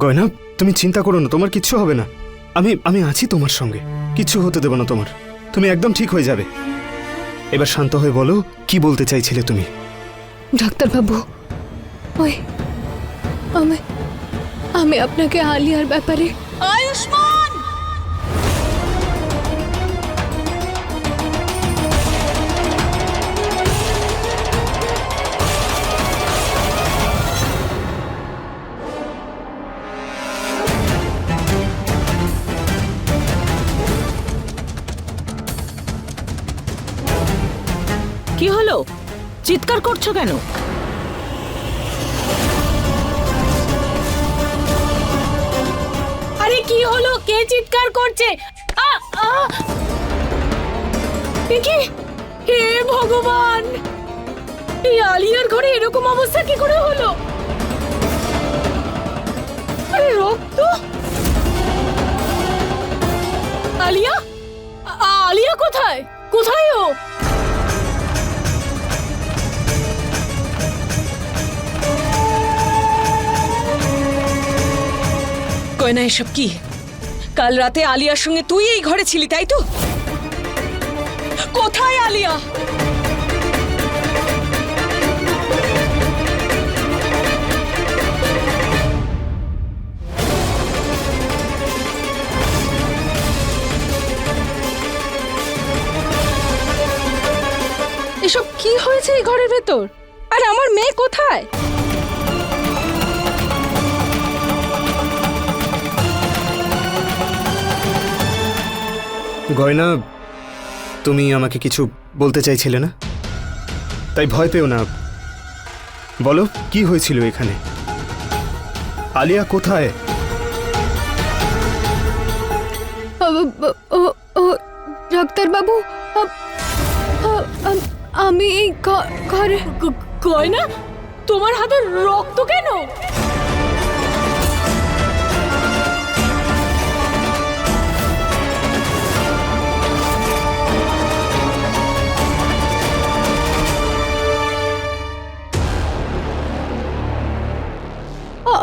গয়না, তুমি চিন্তা করো না, তোমার কিচ্ছু হবে না। আমি আমি আছি তোমার সঙ্গে, কিচ্ছু হতে দেব না তোমার। তুমি একদম ঠিক হয়ে যাবে। এবার শান্ত হয়ে বলো, কি বলতে চাইছিলে তুমি? ডাক্তারবাবু, ওই আমি আমি আপনাকে আলিয়ার ব্যাপারে। আয়ুষ্মান! কি হলো? চিৎকার করছো কেন? আরে কি হলো? কে চিৎকার করছে? কি? হে ভগবান, এই আলিয়ার ঘরে এরকম অবস্থা কি করে হলো? আরে রক্ত! আলিয়া, আলিয়া কোথায়? কোথায় ও? গয়না, এসব কি? কাল রাতে আলিয়ার সঙ্গে তুই এই ঘরে ছিলি, তাই তো? কোথায় আলিয়া? এসব কি হয়েছে এই ঘরের ভেতর? আর আমার মেয়ে কোথায়? গয়না, তুমি আমাকে কিছু বলতে চাইছিলে না? তাই ভয় পেও না, বলো কি হয়েছিল এখানে? আলিয়া কোথায়? ডাক্তারবাবু, আমি এই ঘরে। গয়না, তোমার হাতে রক্ত কেন?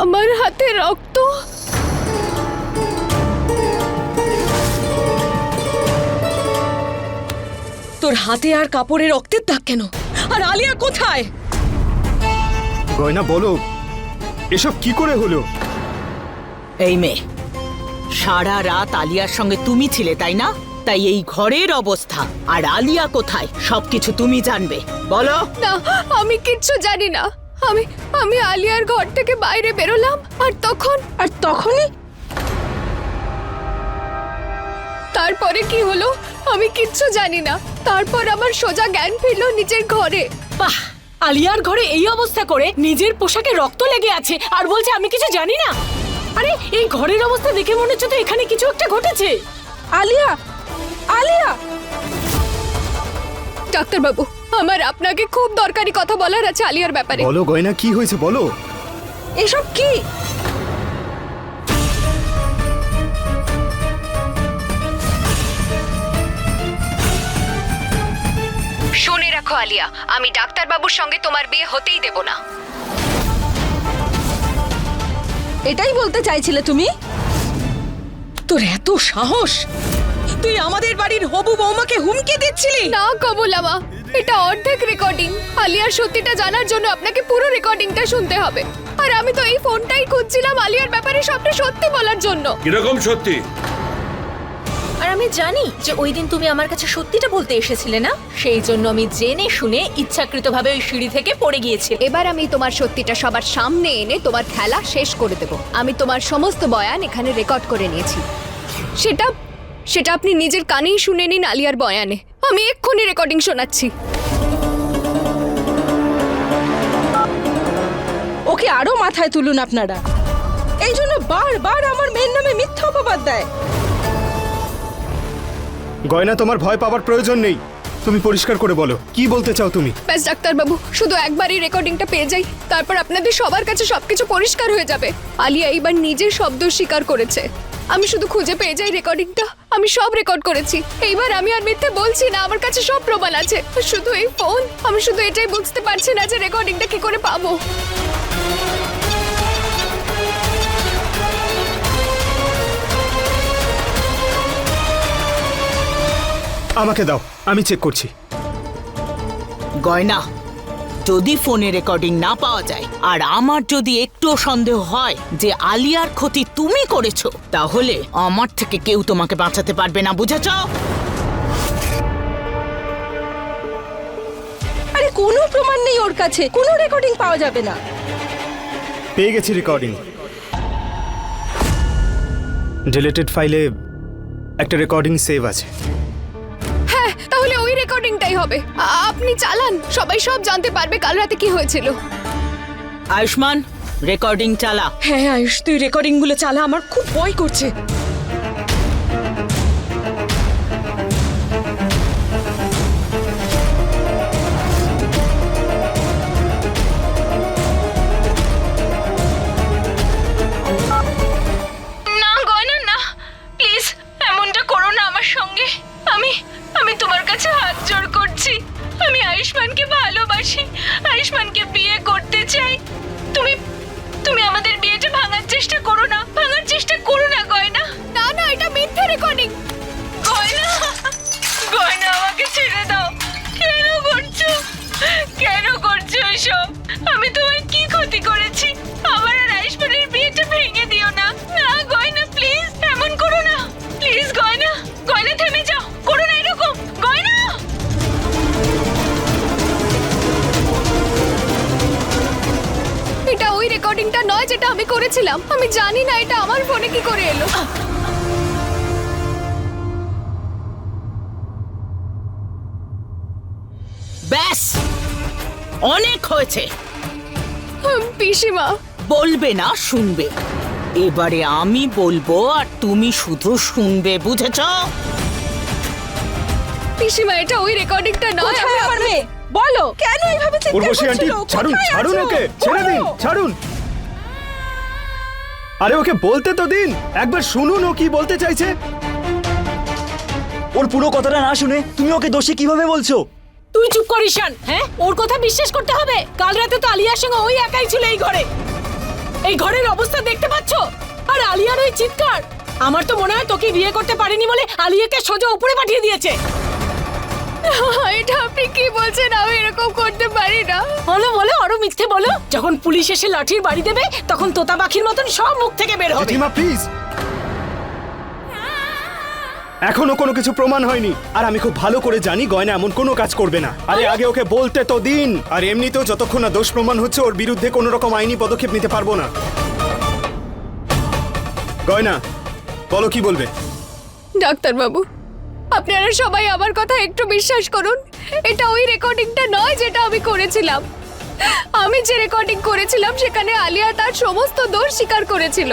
আমার হাতে রক্ত? তোর হাতে আর কাপড়ে রক্তের দাগ কেন? আর আলিয়া কোথায়? গয়না বলো, এসব কি করে হলো? এই মেয়ে, সারা রাত আলিয়ার সঙ্গে তুমি ছিলে, তাই না? তাই এই ঘরের অবস্থা। আর আলিয়া কোথায় সবকিছু তুমি জানবে, বলো। না, আমি কিচ্ছু জানি না। আমি আমি আলিয়ার ঘর থেকে বাইরে বেরোলাম, আর তখনই তারপরে কি হলো আমি কিচ্ছু জানি না। তারপর আমার সোজা জ্ঞান ফিরলো নিজের ঘরে। বাহ! আলিয়ার ঘরে এই অবস্থা করে নিজের পোশাকে রক্ত লেগে আছে আর বলছে আমি কিছু জানি না। আরে এই ঘরের অবস্থা দেখে মনে হচ্ছে তো এখানে কিছু একটা ঘটেছে। আলিয়া, আলিয়া! ডাক্তারবাবু, আমার আপনাকে খুব দরকারি কথা বলার আছে আলিয়ার ব্যাপারে। বলো গয়না, কি হয়েছে বলো। এসব কি? শুনে রাখো আলিয়া, আমি ডাক্তারবাবুর সঙ্গে তোমার বিয়ে হতেই দেব না। এটাই বলতে চাইছিলে তুমি? তোর এত সাহস! তুই আমাদের বাড়ির হবু বৌমাকে হুমকি দিচ্ছিলি? না কমলামা, এটা অর্ধেক রেকর্ডিং। আলিয়ার সত্যিটা জানার জন্য আপনাকে পুরো রেকর্ডিংটা শুনতে হবে। আর আমি তো এই ফোনটাই খুঁজছিলাম আলিয়ার ব্যাপারে সবটা সত্যি বলার জন্য। কিরকম সত্যি? আর আমি জানি যে ওই দিন তুমি আমার কাছে সত্যিটা বলতে এসেছিলে না, সেই জন্য আমি জেনে শুনে ইচ্ছাকৃতভাবে ওই সিঁড়ি থেকে পড়ে গিয়েছি। এবার আমি তোমার সত্যিটা সবার সামনে এনে তোমার খেলা শেষ করে দেব। আমি তোমার সমস্ত বয়ান এখানে রেকর্ড করে নিয়েছি। সেটা আপনি নিজের কানেই শুনে নিন আলিয়ার বয়ানে। আমি এক্ষুনি রেকর্ডিং শোনাচ্ছি। ওকে আরো মাথায় তুলুন আপনারা। এই জন্য বারবার আমার মেয়ের নামে মিথ্যা অপবাদ দেয়। গয়না, তোমার ভয় পাওয়ার প্রয়োজন নেই। তুমি পরিষ্কার করে বলো, কি বলতে চাও তুমি? ব্যাস ডাক্তারবাবু, শুধু একবারই রেকর্ডিংটা পেয়ে যাই, তারপর আপনাদের সবার কাছে সবকিছু পরিষ্কার হয়ে যাবে। আলিয়া এইবার নিজের শব্দ স্বীকার করেছে। আমি শুধু খুঁজে পেয়ে যাই রেকর্ডিংটা। আমি সব রেকর্ড করেছি। এইবার আমি আর মিথ্যে বলছি না, আমার কাছে সব প্রমাণ আছে। শুধু এই ফোন, আমি শুধু এটাই বুঝতে পারছি না যে রেকর্ডিংটা কি করে পাবো। আমাকে দাও, আমি চেক করছি। গয়না, যদি ফোনে রেকর্ডিং না পাওয়া যায় আর আমার যদি একটুও সন্দেহ হয় যে আলিয়ার ক্ষতি তুমি করেছো, তাহলে আমার থেকে কেউ তোমাকে বাঁচাতে পারবে না, বুঝেছ? আরে কোনো প্রমাণ নেই ওর কাছে, কোনো রেকর্ডিং পাওয়া যাবে না। পেয়ে গেছি রেকর্ডিং। ডিলিটেড ফাইলে একটা রেকর্ডিং সেভ আছে। হ্যাঁ, তাহলে ওই রেকর্ডিংটাই হবে। আপনি চালান, সবাই সব জানতে পারবে কাল রাতে কি হয়েছিল। আয়ুষ্মান, রেকর্ডিং চালা। হ্যাঁ আয়ুষ, তুই রেকর্ডিং গুলো চালা, আমার খুব ভয় করছে। না গয়না না, প্লিজ এমনটা করো না আমার সঙ্গে। আমি তোমার কাছে হাত জোড় করছি। আমি আয়ুষ্মানকে ভালোবাসি, আয়ুষ্মানকে বিয়ে করতে চাই। তুমি আমাদের বিয়েটা ভাঙার চেষ্টা করো না, ভাঙার চেষ্টা করো না গয়না। না না, এটা মিথ্যে রেকর্ডিং। গয়না, গয়না আমাকে ছেড়ে দাও। কেন করছো, কেন করছো এসব? আমি তোমার কি ক্ষতি করেছি? আমার আর আয়ুষ্মানের বিয়েটা ভেঙে দিও না। না গয়না, প্লিজ এমন করো না। প্লিজ গয়না, গয়না থেমে যাও, করো না এরকম। গয়না, এটা ওই রেকর্ডিংটা নয় যেটা আমি করেছিলাম। আমি জানি না এটা আমার ফোনে কি করে এলো। ব্যাস, অনেক হয়েছে। পিসিমা, বলবে না, শুনবে। এবারে আমি বলবো আর তুমি শুধু শুনবে, বুঝেছ? পিসিমা, এটা ওই রেকর্ডিংটা নয়। কোথায় আমার মেয়ে? বলো কেন এইভাবে চিৎকার উর্বশী আন্টি, করছিল? ছাড়ুন, কোথায় ছাড়ুন আছো? ওকে, ছেড়ে দিন, বলো। ছাড়ুন। আরে ওকে বলতে তো দিন, একবার শুনুন ও কি বলতে চাইছে। ওর পুরো কথাটা না শুনে তুমি ওকে দোষী কিভাবে বলছো? তুই চুপ কর ঈশান। হ্যাঁ, ওর কথা বিশ্বাস করতে হবে? কাল রাতে তো আলিয়ার সঙ্গে ওই একাই ছিল এই ঘরে। এই ঘরের অবস্থা দেখতে পাচ্ছ? আর আলিয়ার ওই চিৎকার। আমার তো মনে হয় তোকে বিয়ে করতে পারিনি বলে আলিয়াকে সোজা উপরে পাঠিয়ে দিয়েছে। এটা আপনি কি বলছেন? আমি এরকম করতে পারি না। বলো বলো, আরো মিথ্যে বলো। যখন পুলিশ এসে লাঠির বাড়ি দেবে তখন তোতা পাখির মতন সব মুখ থেকে বের হবে। জেঠিমা প্লিজ, এখনো কোনো কিছু প্রমাণ হয়নি আর আমি খুব ভালো করে জানি গয়না এমন কোনো কাজ করবে না। আরে আগে ওকে বলতে তো দিন। আর এমনিতেও যতক্ষণ না দোষ প্রমাণ হচ্ছে ওর বিরুদ্ধে কোনো রকম আইনি পদক্ষেপ নিতে পারবো না। গয়না, বলো কি বলবে। ডাক্তারবাবু, আপনারা সবাই আমার কথা একটু বিশ্বাস করুন। এটা ওই রেকর্ডিংটা নয় যেটা আমি করেছিলাম। আমি যে রেকর্ডিং করেছিলাম সেখানে আলিয়া তার সমস্ত দোষ স্বীকার করেছিল।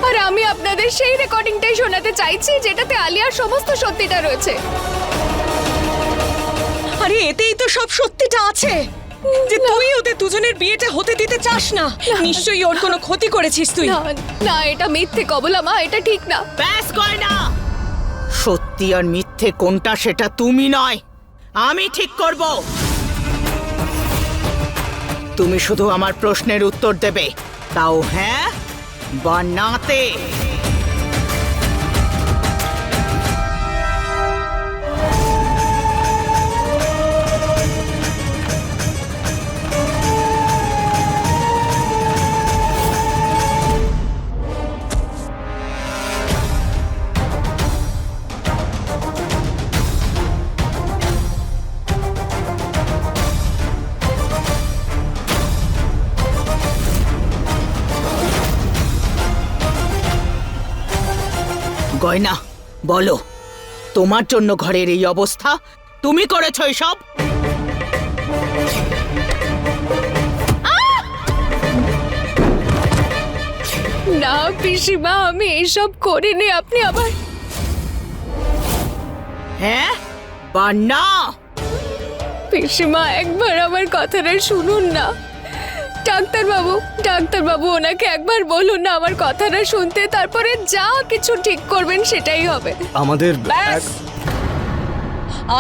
আর আমি আপনাদের সেই রেকর্ডিংটাই শোনাতে চাইছি যেটাতে আলিয়ার সমস্ত সত্যিটা রয়েছে। আরে এতেই তো সব সত্যিটা আছে, যে তুই ওদের দুজনের বিয়েটা হতে দিতে চাস না। নিশ্চয়ই ওর কোনো ক্ষতি করেছিস তুই। না না, এটা মিথ্যে কমলা মা, এটা ঠিক না। ব্যাস গয়না, সত্যি আর মিথ্যে কোনটা সেটা তুমি নয়, আমি ঠিক করব। তুমি শুধু আমার প্রশ্নের উত্তর দেবে, তাও হ্যাঁ বা নাতে। গয়না, বলো, তোমার জন্য ঘরের এই অবস্থা, তুমি করেছো এসব? না পিসিমা, আমি এসব করিনি। আপনি আবার হ্যাঁ বা না? পিসিমা, একবার আমার কথাটা শুনুন না। ডাক্তারবাবু ওনাকে একবার বলুন না আমার কথাটা শুনতে, তারপরে যা কিছু ঠিক করবেন সেটাই হবে। আমাদের ব্যাস,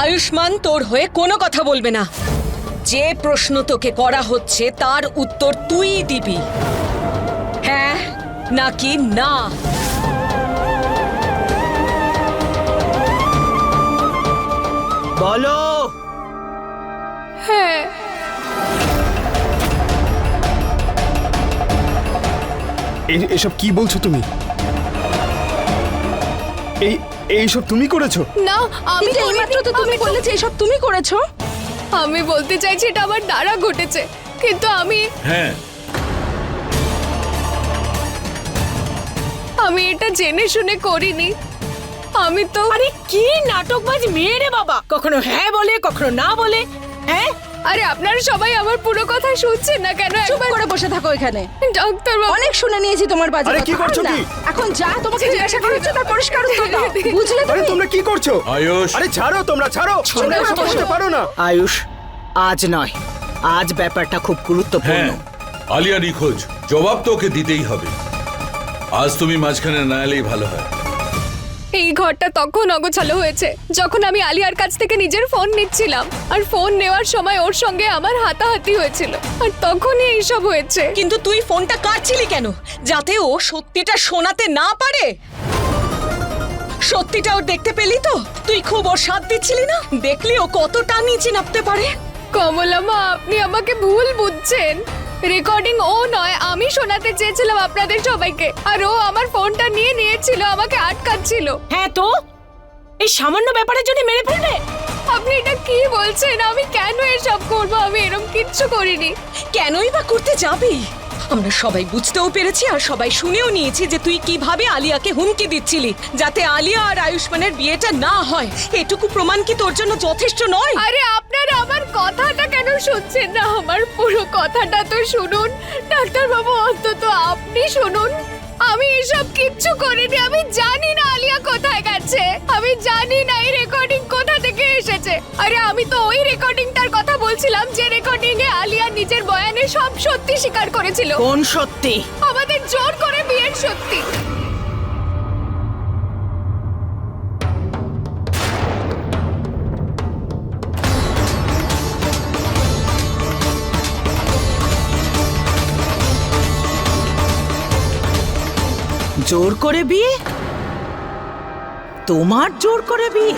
আয়ুষ্মান তোর হয়ে কোনো কথা বলবে না। যে প্রশ্ন তোকে করা হচ্ছে তার উত্তর তুই দিবি, হ্যাঁ নাকি না। বলো। হ্যাঁ, এসব কি বলছো তুমি? এইসব তুমি করেছো? না আমি কিন্তু এইমাত্র তো তুমি বললে যে এসব তুমি করেছো। আমি বলতে চাইছি এটা আমার দ্বারা ঘটেছে, কিন্তু আমি হ্যাঁ, এটা জেনে শুনে করিনি। আমি তো আরে কি নাটকবাজ মেয়ে রে বাবা, কখনো হ্যাঁ বলে কখনো না বলে। হ্যাঁ, আরে আপনারা সবাই আমার পুরো কথা শুনছেন না কেন? চুপ একবার করে বসে থাকো এখানে। ডাক্তার বাবু, অনেক শুনে নিয়েছি তোমার বাজে আরে কথা। কি করছো আর না, কি? এখন যা তোমাকে জিজ্ঞাসা করা হচ্ছে তার পরিষ্কার উত্তর দাও। বুঝলে আরে তুমি? তোমরা কি করছো? আয়ুষ। আরে ছাড়ো, তোমরা ছাড়ো। তোমরা এসব করতে পারো না। আয়ুষ, আজ নয়, আজ ব্যাপারটা খুব গুরুত্বপূর্ণ। হ্যাঁ, আলিয়া নিখোঁজ, জবাব তো ওকে দিতেই হবে। আজ তুমি মাঝখানে না এলেই ভালো হয়। এই ঘরটা তখন অগোছালো হয়েছে যখন আমি আলিয়ার কাছ থেকে নিজের ফোন নিচ্ছিলাম, আর ফোন নেওয়ার সময় ওর সঙ্গে আমার হাতাহাতি হয়েছিল, আর তখনই এইসব হয়েছে। কিন্তু তুই ফোনটা কাটছিলি কেন? যাতে ও সত্যিটা শোনাতে না পারে। সত্যিটা ওর দেখতে পেলি তো? তুই খুব ওর সাথ দিচ্ছিলি না? দেখলি ও কতটা নিচে নামতে পারে? কমলা মা, আপনি আমাকে ভুল বুঝছেন। রেকর্ডিং ও নয়, আমি শোনাতে চেয়েছিলাম আপনাদের সবাইকে, আর ও আমার ফোনটা নিয়ে নিয়েছিল, আমাকে আটকাচ্ছিল। হ্যাঁ তো এই সামান্য ব্যাপারের জন্য মেরে ফেলবে? আপনি এটা কি বলছেন? আমি কেন এসব করবো? আমি এরকম কিচ্ছু করিনি। কেনই বা করতে যাবি? আমরা সবাই বুঝতেও পেরেছি আর সবাই শুনেও নিয়েছি যে তুই কিভাবে আলিয়াকে হুমকি দিচ্ছিলি যাতে আলিয়া আর আয়ুষ্মানের বিয়েটা না হয়। এটুকু প্রমাণ কি তোর জন্য যথেষ্ট নয়? আরে আপনারা আমার কথাটা কেন শুনছেন না? আমার পুরো কথাটা তো শুনুন ডাক্তার বাবু, অন্তত আপনি শুনুন। আমি এসব কিচ্ছু করিনি। আমি জানি না আলিয়া কোথায় গেছে, আমি জানি না এই রেকর্ডিং কোথা থেকে এসেছে। আরে আমি তো ওই রেকর্ডিংটার কথা বলছিলাম যে রেকর্ডিং এ আলিয়া নিজের বয়ানে সব সত্যি স্বীকার করেছিল। কোন সত্যি? আমাদের জোর করে বিয়ের সত্যি। জোর করে বিয়ে? তোমার জোর করে বিয়ে?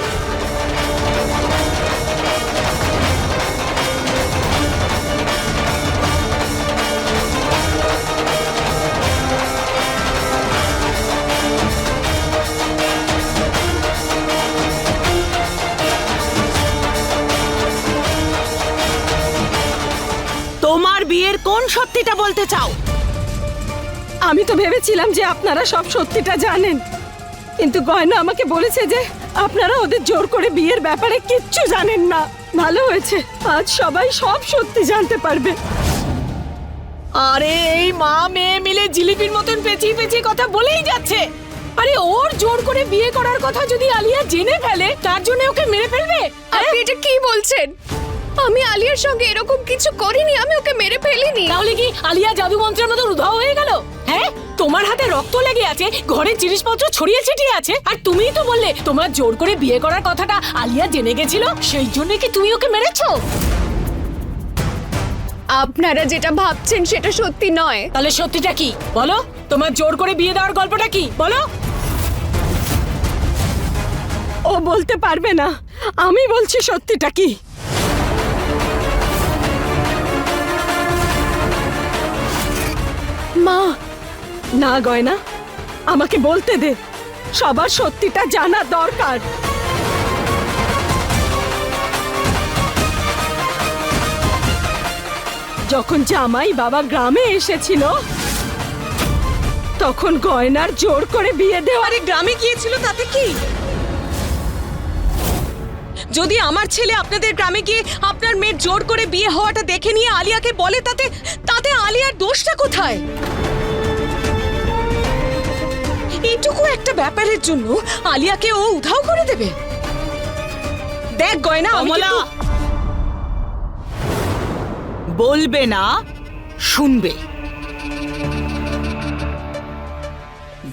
তোমার বিয়ের কোন সত্যিটা বলতে চাও? আমি তো ভেবেছিলাম যে আপনারা সব সত্যিটা জানেন, কিন্তু গয়না আমাকে বলেছে যে আপনারা ওদের জোর করে বিয়ের ব্যাপারে কিচ্ছু জানেন না। ভালো হয়েছে, আজ সবাই সব সত্যি জানতে পারবে। আরে এই মা মেয়ে মিলে জিলিপির মতন পেঁচিয়ে পেঁচিয়ে কথা বলেই যাচ্ছে। আরে ওর জোর করে বিয়ে করার কথা যদি আলিয়া জেনে ফেলে, তার জন্য ওকে মেরে ফেলবে? আপনি এটা কি বলছেন? আমি আলিয়ার সঙ্গে এরকম কিছু করিনি, আমি ওকে মেরে ফেলিনি। তাহলে কি আলিয়া জাদু মন্ত্রের মতো উধাও হয়ে গেল? হ্যাঁ, তোমার হাতে রক্ত লেগে আছে, ঘরের জিনিসপত্র ছড়িয়ে ছিটিয়ে আছে, আর তুমিই তো বললে তোমার জোর করে বিয়ে করার কথাটা আলিয়া জেনে গেছিল, সেই জন্য কি তুমি ওকে মেরেছো? আপনারা যেটা ভাবছেন সেটা সত্যি নয়। তাহলে সত্যিটা কি বলো? তোমার জোর করে বিয়ে দেওয়ার গল্পটা কি বলো? ও বলতে পারবে না, আমি বলছি সত্যিটা কি। মা, না গয়না, আমাকে বলতে দে, সবার সত্যিটা জানা দরকার। যখন জামাই বাবা গ্রামে এসেছিল, তখন গয়নার জোর করে বিয়ে দেওয়া। আরে গ্রামে গিয়েছিল তাতে কি? যদি আমার ছেলে আপনাদের গ্রামে গিয়ে আপনার মেয়ের জোর করে বিয়ে হওয়াটা দেখে নিয়ে আলিয়াকে বলে, তাতে আলিয়ার দোষটা কোথায়? এইটুকু একটা ব্যাপারের জন্য আলিয়াকে ও উধাও করে দেবে? দেখ গয়না, আমি কমলা, কিন্তু- বলবে না, শুনবে।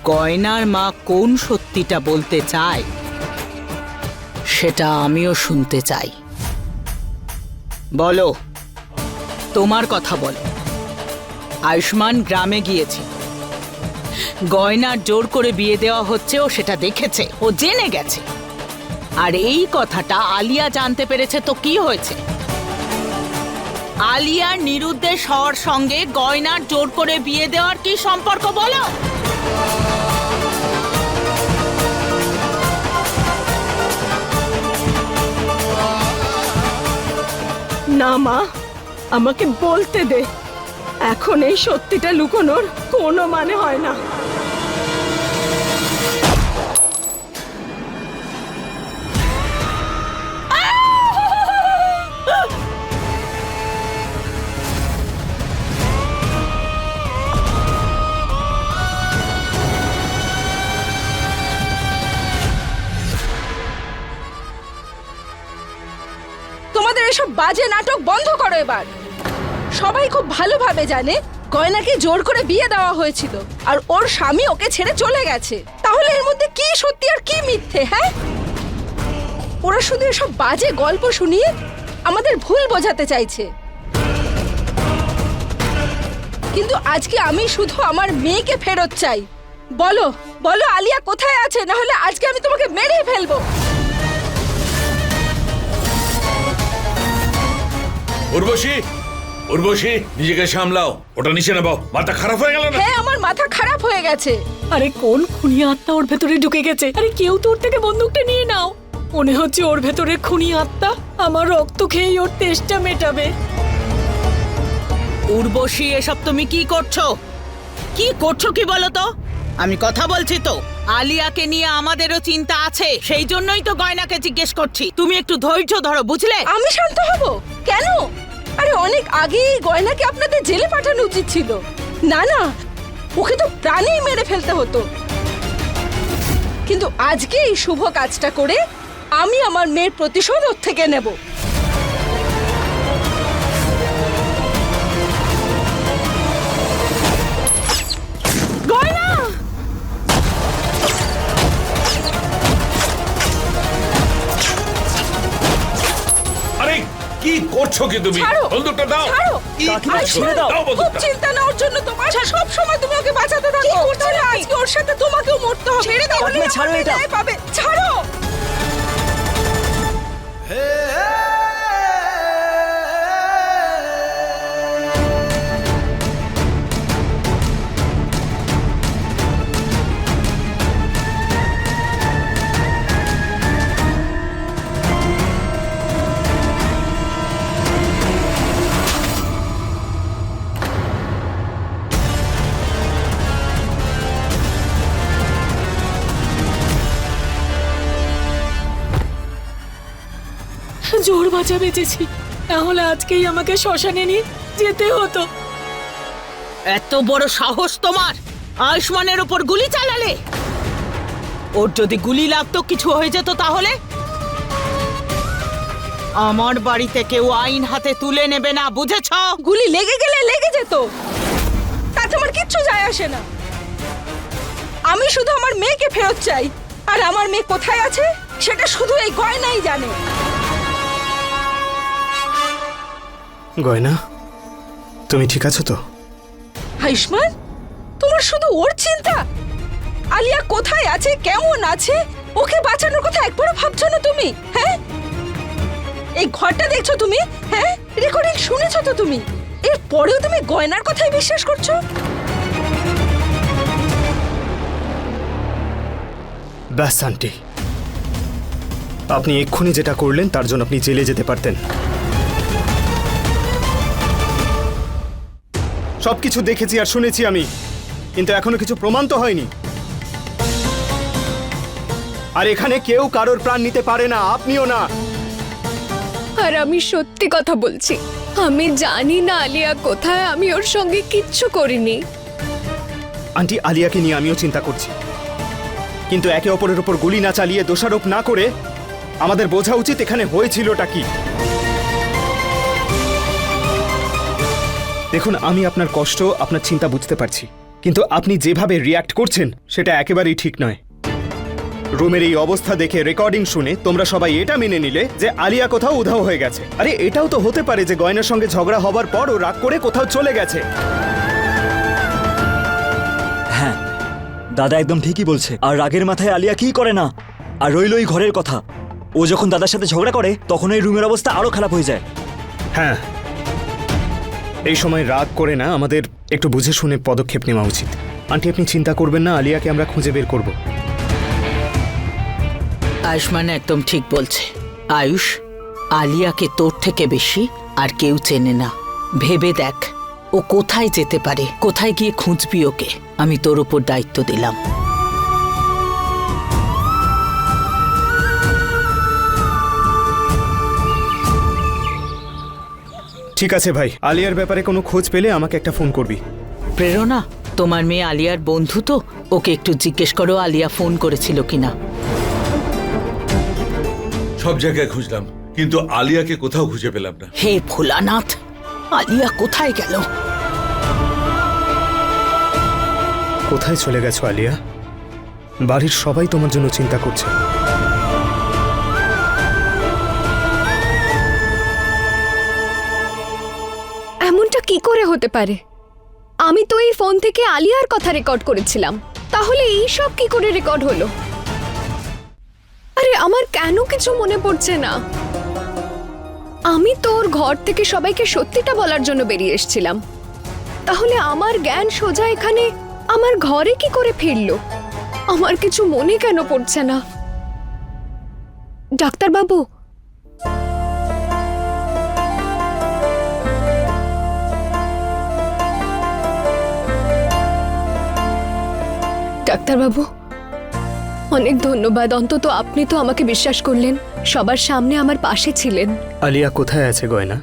গয়নার মা কোন সত্যিটা বলতে চায় সেটা আমিও শুনতে চাই। বলো, তোমার কথা বলো। আয়ুষ্মান গ্রামে গিয়েছে, গয়নার জোর করে বিয়ে দেওয়া হচ্ছে, ও সেটা দেখেছে, ও জেনে গেছে। আর এই কথাটা আলিয়া জানতে পেরেছে তো কি হয়েছে? আলিয়ার নিরুদ্দেশ হওয়ার সঙ্গে গয়নার জোর করে বিয়ে দেওয়ার কি সম্পর্ক বলো? না মা, আমাকে বলতে দে। এখন এই সত্যিটা লুকোনোর কোনো মানে হয় না। তোমাদের এসব বাজে নাটক বন্ধ করো এবার। সবাই খুব ভালোভাবে জানে গয়নাকে জোর করে বিয়ে দেওয়া হয়েছিল আর ওর স্বামী ওকে ছেড়ে চলে গেছে। তাহলে এর মধ্যে কি সত্যি আর কি মিথ্যে? হ্যাঁ, ওরা শুধু এসব বাজে গল্প শুনিয়ে আমাদের ভুল বোঝাতে চাইছে। কিন্তু আজকে আমি শুধু আমার মেয়েকে ফেরত চাই। বলো বলো আলিয়া কোথায় আছে, না হলে আজকে আমি তোমাকে মেরে ফেলবো। উর্বশী, উর্বশী, নিজেকে সামলাও। ওটা নিচে নামাও। মাথা খারাপ হয়ে গেল না? হ্যাঁ, আমার মাথা খারাপ হয়ে গেছে। আরে কোন খুনি আত্মা ওর ভেতরে ঢুকে গেছে? আরে কেউ তো ওর থেকে বন্দুকটা নিয়ে নাও। মনে হচ্ছে ওর ভেতরে খুনি আত্মা আমার রক্ত খেয়ে ওর তেষ্টা মেটাবে। উর্বশী, এসব তুমি কি করছো? কি করছো কি বলো তো? আমি কথা বলছি তো। আলিয়াকে নিয়ে আমাদেরও চিন্তা আছে, সেই জন্যই তো গয়নাকে জিজ্ঞেস করছি। তুমি একটু ধৈর্য ধরো, বুঝলে? আমি শান্ত হব কেন? আরে অনেক আগেই গয়নাকে আপনাদের জেলে পাঠানো উচিত ছিল। না না, ওকে তো প্রাণেই মেরে ফেলতে হতো। কিন্তু আজকে এই শুভ কাজটা করে আমি আমার মেয়ের প্রতিশোধ ওর থেকে নেব। গয়না! আরে কি করছো কি তুমি? ছাড়ো, বন্দুকটা দাও। ছাড়ো। কি কাকিমা, করছো? ছেড়ে দাও। দাও খুব বন্দুকটা। চিন্তা নেওয়ার জন্য তোমার সব সময় তুমি ওকে বাঁচাতে থাকো। তাহলে আজকে ওর সাথে তোমাকেও মরতে হবে। ছেড়ে দাও, কাকিমা, ছাড়ো এটা। পাবে। ছাড়ো। জোর বাঁচা বেঁচেছি, তাহলে আজকেই আমাকে শ্মশানে নিয়ে যেতে হতো। এত বড় সাহস তোমার! আয়ুষ্মানের ওপর গুলি চালালে? ওর যদি গুলি লাগতো, কিছু হয়ে যেত তাহলে? আমার বাড়িতে কেউ আইন হাতে তুলে নেবে না, বুঝেছ? গুলি লেগে গেলে লেগে যেত, তাতে আমার কিচ্ছু যায় আসে না। আমি শুধু আমার মেয়েকে ফেরত চাই, আর আমার মেয়ে কোথায় আছে সেটা শুধু এই গয়নাই জানে। গয়না, তুমি ঠিক আছো তো? আয়ুষ্মান, তোমার শুধু ওর চিন্তা? আলিয়া কোথায় আছে, কেমন আছে, ওকে বাঁচানোর কথা একবারও ভাবছো না তুমি? হ্যাঁ, এই ঘরটা দেখছো তুমি? হ্যাঁ, রেকর্ডিং শুনেছো তো তুমি? এর পরেও তুমি গয়নার কথাই বিশ্বাস করছো? ব্যাস আন্টি, আপনি এক্ষুনি যেটা করলেন তার জন্য আপনি জেলে যেতে পারতেন। সবকিছু দেখেছি আর শুনেছি আমি, কিন্তু এখনো কিছু প্রমাণ তো হয়নি। আর এখানে কেউ কারোর প্রাণ নিতে পারে না, আপনিও না। আর আমি সত্যি কথা বলছি, আমি জানি না আলিয়া কোথায়, আমি ওর সঙ্গে কিচ্ছু করিনি। আন্টি, আলিয়াকে নিয়ে আমিও চিন্তা করছি, কিন্তু একে অপরের উপর গুলি না চালিয়ে দোষারোপ না করে আমাদের বোঝা উচিত এখানে হয়েছিলটা কি। দেখুন, আমি আপনার কষ্ট, আপনার চিন্তা বুঝতে পারছি, কিন্তু আপনি যেভাবে রিয়্যাক্ট করছেন সেটা একেবারেই ঠিক নয়। রুমের এই অবস্থা দেখে, রেকর্ডিং শুনে তোমরা সবাই এটা মেনে নিলে যে আলিয়া কোথাও উধাও হয়ে গেছে। আরে এটাও তো হতে পারে যে গয়নার সঙ্গে ঝগড়া হবার পর ও রাগ করে কোথাও চলে গেছে। হ্যাঁ, দাদা একদম ঠিকই বলছে। আর রাগের মাথায় আলিয়া কি করে না। আর রইল এই ঘরের কথা, ও যখন দাদার সাথে ঝগড়া করে তখন এই রুমের অবস্থা আরো খারাপ হয়ে যায়। হ্যাঁ, এই সময় রাগ করে না, আমাদের একটু বুঝে শুনে পদক্ষেপ নেওয়া উচিত। আন্টি আপনি চিন্তা করবেন না, আলিয়াকে আমরা খুঁজে বের করব। আয়ুষ্মান একদম ঠিক বলছে। আয়ুষ, আলিয়াকে তোর থেকে বেশি আর কেউ চেনে না। ভেবে দেখ ও কোথায় যেতে পারে, কোথায় গিয়ে খুঁজবি ওকে। আমি তোর উপর দায়িত্ব দিলাম। ঠিক আছে ভাই, আলিয়ার ব্যাপারে কোনো খোঁজ পেলে আমাকে একটা ফোন করবি। প্রেরণা, তোমার মেয়ে আলিয়ার বন্ধু তো, ওকে একটু জিজ্ঞেস করো আলিয়া ফোন করেছিল কিনা। সব জায়গায় খুঁজলাম, কিন্তু আলিয়াকে কোথাও খুঁজে পেলাম না। হে ভোলানাথ, আলিয়া কোথায় গেল? কোথায় চলে গেছো আলিয়া? বাড়ির সবাই তোমার জন্য চিন্তা করছে। এমনটা কি করে হতে পারে? আমি তো এই ফোন থেকে আলিয়ার কথা রেকর্ড করেছিলাম, তাহলে এই সব কি করে রেকর্ড হলো? আরে আমার কেন কিছু মনে পড়ছে না। আমি তোর ঘর থেকে সবাইকে সত্যিটা বলার জন্য বেরিয়ে এসেছিলাম, তাহলে আমার জ্ঞান সোজা এখানে আমার ঘরে কি করে ফিরলো? আমার কিছু মনে কেন পড়ছে না? ডাক্তারবাবু, ডাক্তারবাবু অনেক ধন্যবাদ। অন্তত আপনি তো আমাকে বিশ্বাস করলেন, সবার সামনে আমার পাশে ছিলেন। আলিয়া কোথায় আছে গয়না?